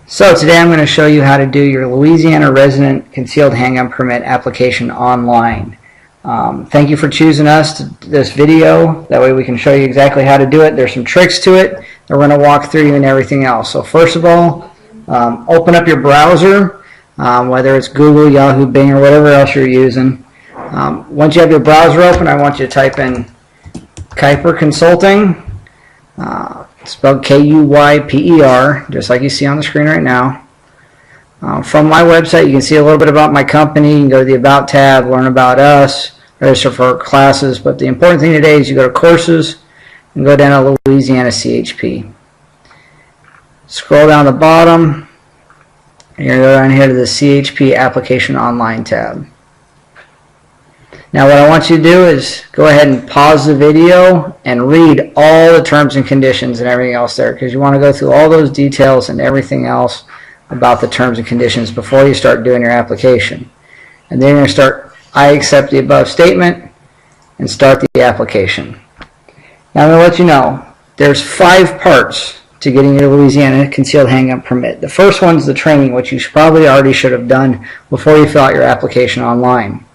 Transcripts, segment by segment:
So today I'm going to show you how to do your Louisiana Resident Concealed Handgun Permit application online. Thank you for choosing us to this video. That way we can show you exactly how to do it. There's some tricks to it that we're going to walk through you and everything else. So first of all, open up your browser, whether it's Google, Yahoo, Bing, or whatever else you're using. Once you have your browser open, I want you to type in Kuyper Consulting. Spelled K-U-Y-P-E-R, just like you see on the screen right now. From my website, you can see a little bit about my company. You can go to the About tab, learn about us, register for classes. But the important thing today is you go to Courses and go down to Louisiana CHP. Scroll down the bottom, and you're going to go down here to the CHP Application Online tab. Now what I want you to do is go ahead and pause the video and read all the terms and conditions and everything else there, because you want to go through all those details and everything else about the terms and conditions before you start doing your application. And then you're going to start, I accept the above statement, and start the application. Now I'm going to let you know there's 5 parts to getting your Louisiana Concealed Handgun Permit. The first one's the training, which you probably already should have done before you fill out your application online.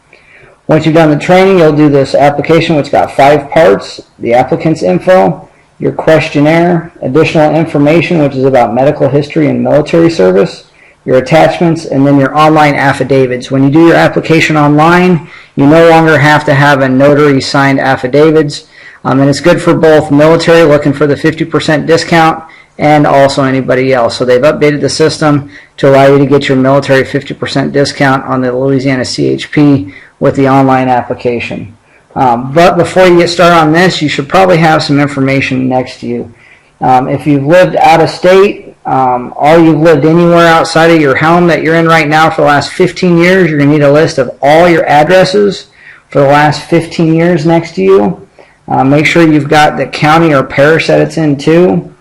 Once you've done the training, you'll do this application, which got 5 parts: the applicant's info, your questionnaire, additional information, which is about medical history and military service, your attachments, and then your online affidavits. When you do your application online, you no longer have to have a notary signed affidavits, and it's good for both military looking for the 50% discount and also anybody else. So they've updated the system to allow you to get your military 50% discount on the Louisiana CHP with the online application. But before you get started on this, you should probably have some information next to you. If you've lived out of state, or you've lived anywhere outside of your home that you're in right now for the last 15 years, you're going to need a list of all your addresses for the last 15 years next to you. Make sure you've got the county or parish that it's in too.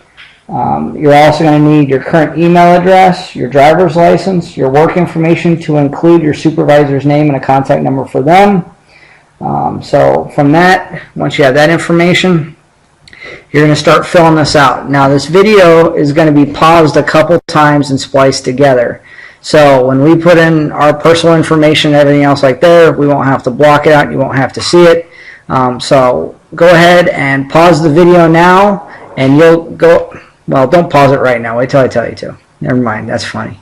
You're also going to need your current email address, your driver's license, your work information to include your supervisor's name and a contact number for them. So from that, once you have that information, you're going to start filling this out. Now this video is going to be paused a couple times and spliced together. So when we put in our personal information and everything else like there, we won't have to block it out. You won't have to see it. So go ahead and pause the video now, and you'll go... Well, don't pause it right now. Wait till I tell you to. Never mind. That's funny.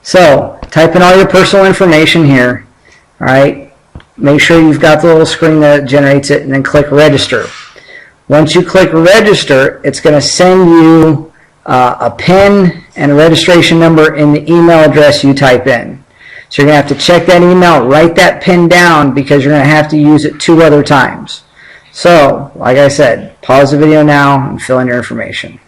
So, type in all your personal information here. All right. Make sure you've got the little screen that generates it, and then click Register. Once you click Register, it's going to send you a PIN and a registration number in the email address you type in. So you're going to have to check that email, write that PIN down, because you're going to have to use it 2 other times. So, like I said, pause the video now and fill in your information.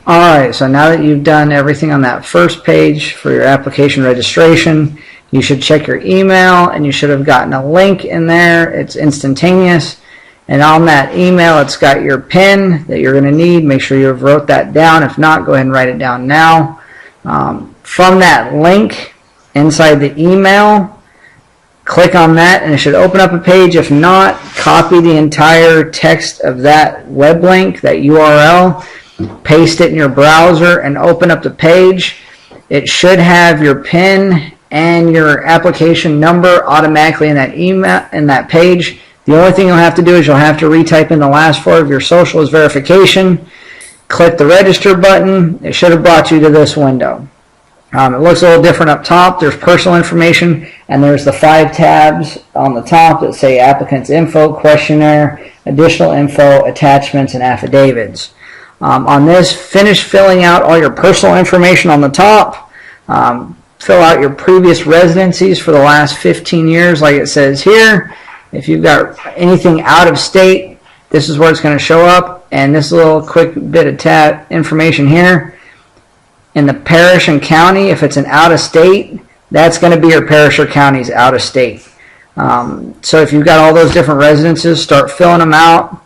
Alright, so now that you've done everything on that first page for your application registration, you should check your email, and you should have gotten a link in there. It's instantaneous, and on that email it's got your PIN that you're going to need. Make sure you have wrote that down. If not, go ahead and write it down now. From that link inside the email, click on that and it should open up a page. If not, copy the entire text of that web link, that URL, paste it in your browser and open up the page. It should have your PIN and your application number automatically in that email, in that page. The only thing you'll have to do is you'll have to retype in the last 4 of your social as verification. Click the register button. It should have brought you to this window. It looks a little different up top. There's personal information, and there's the 5 tabs on the top that say applicant's info, questionnaire, additional info, attachments, and affidavits. On this, finish filling out all your personal information on the top. Fill out your previous residencies for the last 15 years like it says here. If you've got anything out of state, this is where it's going to show up. And this little quick bit of information here. In the parish and county, if it's an out of state, that's going to be your parish or county's out of state. So if you've got all those different residences, start filling them out.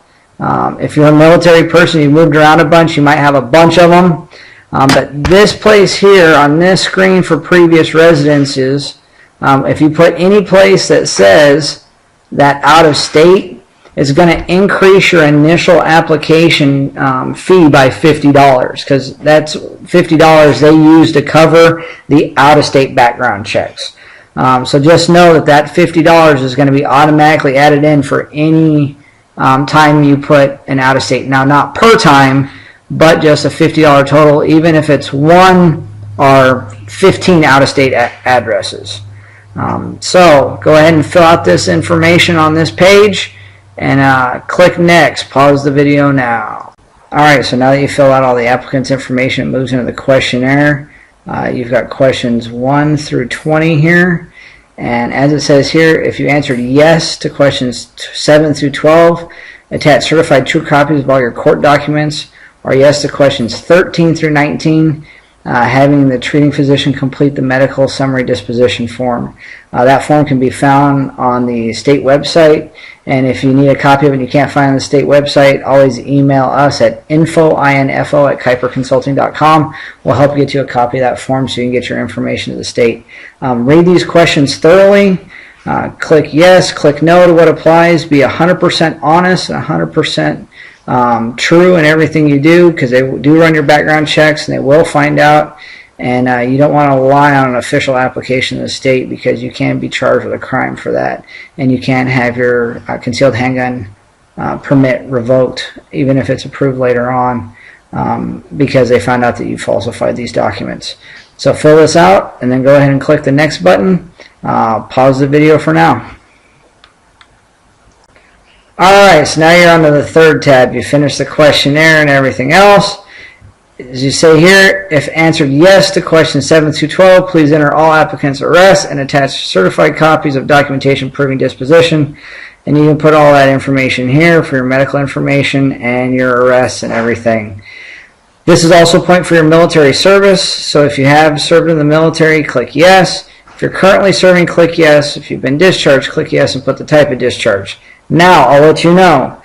If you're a military person, you moved around a bunch, you might have a bunch of them. But this place here on this screen for previous residences, if you put any place that says that out of state, it's going to increase your initial application fee by $50, because that's $50 they use to cover the out-of-state background checks. So just know that that $50 is going to be automatically added in for any time you put an out-of-state. Now, not per time, but just a $50 total, even if it's 1 or 15 out-of-state addresses. So go ahead and fill out this information on this page and click next. Pause the video now. Alright, so now that you fill out all the applicant's information, it moves into the questionnaire. You've got questions 1 through 20 here, and as it says here, if you answered yes to questions 7 through 12, attach certified true copies of all your court documents, or yes to questions 13 through 19, having the treating physician complete the medical summary disposition form. That form can be found on the state website, and if you need a copy of it and you can't find it on the state website, always email us at info@kuyperconsulting.com. We'll help get you a copy of that form so you can get your information to the state. Read these questions thoroughly. Click yes, click no to what applies. Be 100% honest and 100% true in everything you do, because they do run your background checks and they will find out, and you don't want to rely on an official application in the state, because you can be charged with a crime for that, and you can have your concealed handgun permit revoked even if it's approved later on, because they found out that you falsified these documents. So fill this out and then go ahead and click the next button. Pause the video for now. Alright, so now you're on to the third tab. You finished the questionnaire and everything else. As you say here, if answered yes to questions 7 through 12, please enter all applicants' arrests and attach certified copies of documentation proving disposition. And you can put all that information here for your medical information and your arrests and everything. This is also a point for your military service, so if you have served in the military, click yes. If you're currently serving, click yes. If you've been discharged, click yes and put the type of discharge. Now, I'll let you know,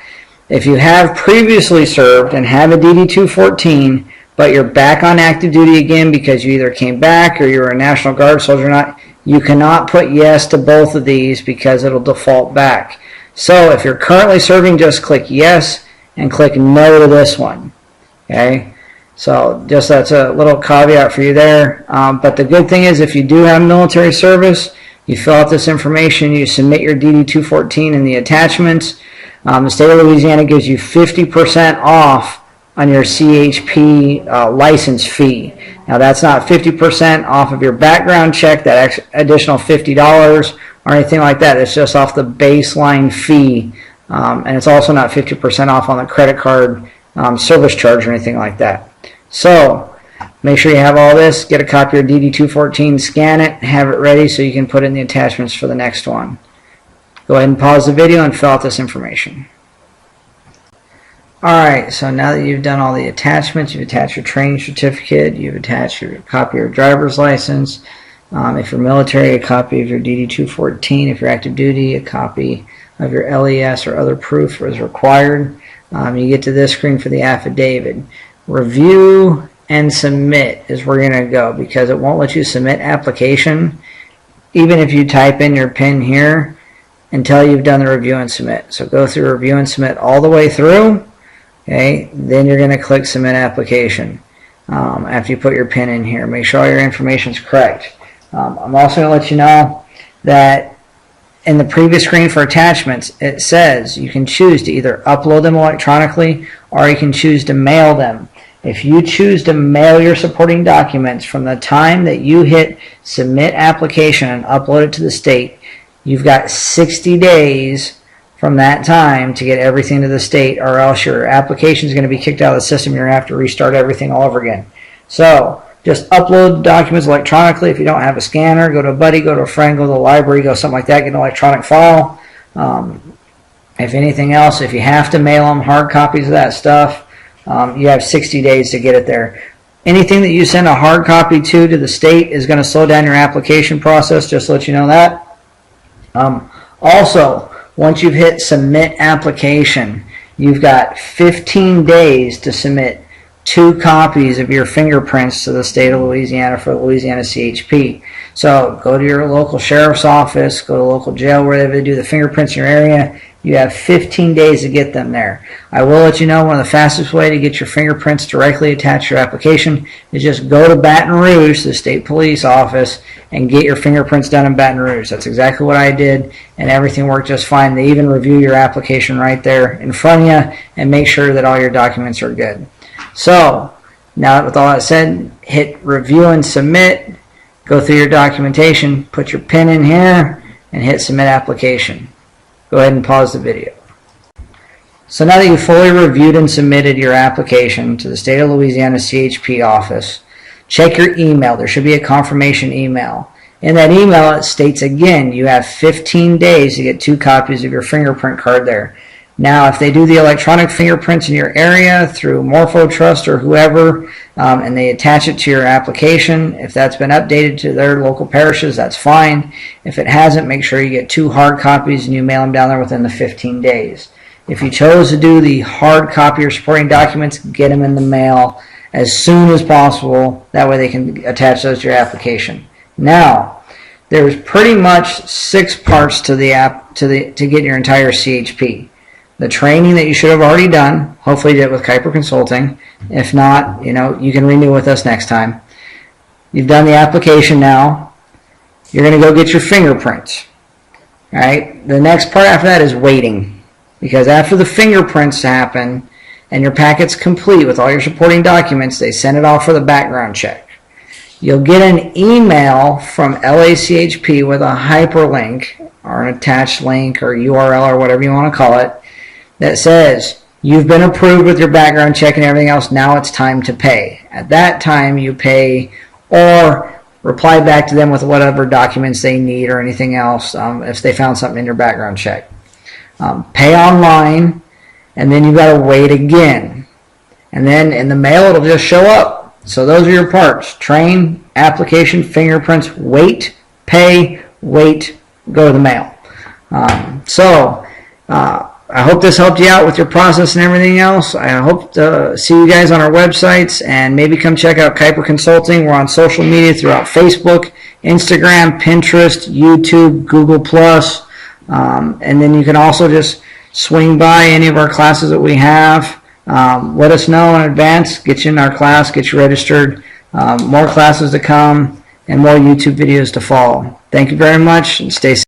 if you have previously served and have a DD-214, but you're back on active duty again because you either came back or you're a National Guard soldier or not, you cannot put yes to both of these because it'll default back. So if you're currently serving, just click yes and click no to this one. Okay? So just that's a little caveat for you there. But the good thing is, if you do have military service, you fill out this information, you submit your DD-214 and the attachments. The state of Louisiana gives you 50% off on your CHP license fee. Now that's not 50% off of your background check, that additional $50 or anything like that. It's just off the baseline fee. And it's also not 50% off on the credit card service charge or anything like that. So make sure you have all this, get a copy of your DD-214, scan it, have it ready so you can put in the attachments for the next one. Go ahead and pause the video and fill out this information. Alright, so now that you've done all the attachments, you've attached your training certificate, you've attached your copy of your driver's license, if you're military, a copy of your DD-214, if you're active duty, a copy of your LES or other proof is required. You get to this screen for the affidavit. Review and submit is where you're going to go, because it won't let you submit application even if you type in your PIN here until you've done the review and submit. So go through review and submit all the way through. Okay, then you're going to click submit application after you put your PIN in here. Make sure all your information is correct. I'm also going to let you know that in the previous screen for attachments, it says you can choose to either upload them electronically or you can choose to mail them. If you choose to mail your supporting documents from the time that you hit submit application and upload it to the state, you've got 60 days from that time to get everything to the state, or else your application is going to be kicked out of the system. You're going to have to restart everything all over again. So just upload documents electronically. If you don't have a scanner, go to a buddy, go to a friend, go to the library, go something like that, get an electronic file. If anything else, if you have to mail them hard copies of that stuff, you have 60 days to get it there. Anything that you send a hard copy to the state is going to slow down your application process, just to let you know that. Also, once you've hit submit application, you've got 15 days to submit 2 copies of your fingerprints to the state of Louisiana for the Louisiana CHP. So go to your local sheriff's office, go to local jail, wherever they do the fingerprints in your area. You have 15 days to get them there. I will let you know one of the fastest way to get your fingerprints directly attached to your application is just go to Baton Rouge, the state police office, and get your fingerprints done in Baton Rouge. That's exactly what I did, and everything worked just fine. They even review your application right there in front of you and make sure that all your documents are good. So, now with all that said, hit review and submit, go through your documentation, put your PIN in here, and hit submit application. Go ahead and pause the video. So now that you've fully reviewed and submitted your application to the state of Louisiana CHP office, check your email. There should be a confirmation email. In that email, it states again, you have 15 days to get 2 copies of your fingerprint card there. Now, if they do the electronic fingerprints in your area through MorphoTrust or whoever, and they attach it to your application, if that's been updated to their local parishes, that's fine. If it hasn't, make sure you get 2 hard copies and you mail them down there within the 15 days. If you chose to do the hard copy or supporting documents, get them in the mail as soon as possible. That way they can attach those to your application. Now, there's pretty much 6 parts to the app to get your entire CHP. The training that you should have already done, hopefully you did it with Kuyper Consulting. If not, you can renew with us next time. You've done the application now. You're going to go get your fingerprints. All right. The next part after that is waiting, because after the fingerprints happen and your packet's complete with all your supporting documents, they send it off for the background check. You'll get an email from LACHP with a hyperlink or an attached link or URL or whatever you want to call it that says you've been approved with your background check and everything else. Now it's time to pay. At that time you pay or reply back to them with whatever documents they need or anything else if they found something in your background check. Pay online, and then you've got to wait again. And then in the mail it'll just show up. So those are your parts: train, application, fingerprints, wait, pay, wait, go to the mail. I hope this helped you out with your process and everything else. I hope to see you guys on our websites, and maybe come check out Kuyper Consulting. We're on social media throughout Facebook, Instagram, Pinterest, YouTube, Google+. And then you can also just swing by any of our classes that we have. Let us know in advance, get you in our class, get you registered. More classes to come and more YouTube videos to follow. Thank you very much, and stay safe.